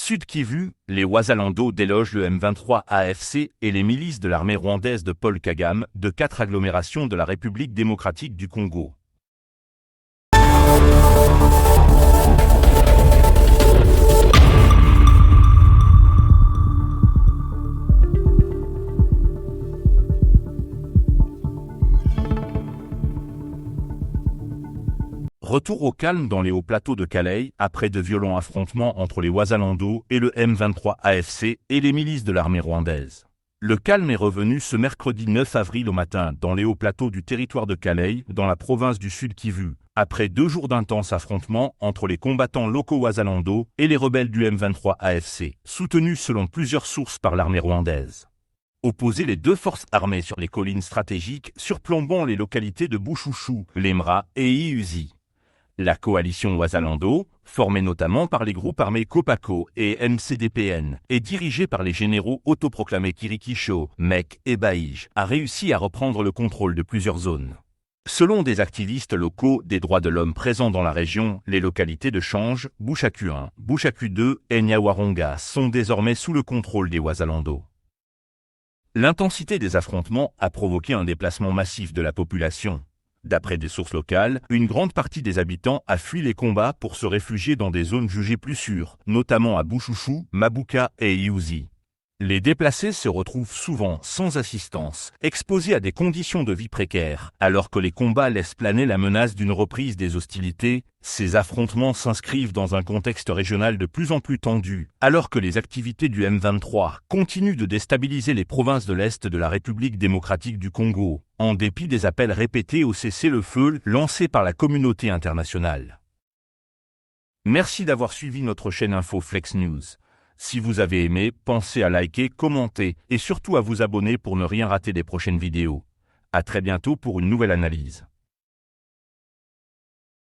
Sud Kivu, les Wazalando délogent le M23 AFC et les milices de l'armée rwandaise de Paul Kagame de 4 agglomérations de la République démocratique du Congo. Retour au calme dans les hauts plateaux de Calais, après de violents affrontements entre les Wazalando et le M23 AFC et les milices de l'armée rwandaise. Le calme est revenu ce mercredi 9 avril au matin dans les hauts plateaux du territoire de Calais, dans la province du Sud Kivu, après 2 jours d'intenses affrontements entre les combattants locaux Wazalando et les rebelles du M23 AFC, soutenus selon plusieurs sources par l'armée rwandaise. Opposer les deux forces armées sur les collines stratégiques surplombant les localités de Bushushu, Lemra et Iuzi. La coalition Wazalando, formée notamment par les groupes armés Kopako et MCDPN, et dirigée par les généraux autoproclamés Kirikisho, Mek et Baïj, a réussi à reprendre le contrôle de plusieurs zones. Selon des activistes locaux des droits de l'homme présents dans la région, les localités de Change, Bushaku 1, Bushaku 2 et Nyawaronga sont désormais sous le contrôle des Wazalando. L'intensité des affrontements a provoqué un déplacement massif de la population. D'après des sources locales, une grande partie des habitants a fui les combats pour se réfugier dans des zones jugées plus sûres, notamment à Bushushu, Mabuka et Iuzi. Les déplacés se retrouvent souvent sans assistance, exposés à des conditions de vie précaires, alors que les combats laissent planer la menace d'une reprise des hostilités. Ces affrontements s'inscrivent dans un contexte régional de plus en plus tendu, alors que les activités du M23 continuent de déstabiliser les provinces de l'Est de la République démocratique du Congo, en dépit des appels répétés au cessez-le-feu lancés par la communauté internationale. Merci d'avoir suivi notre chaîne Info Flex News. Si vous avez aimé, pensez à liker, commenter et surtout à vous abonner pour ne rien rater des prochaines vidéos. À très bientôt pour une nouvelle analyse.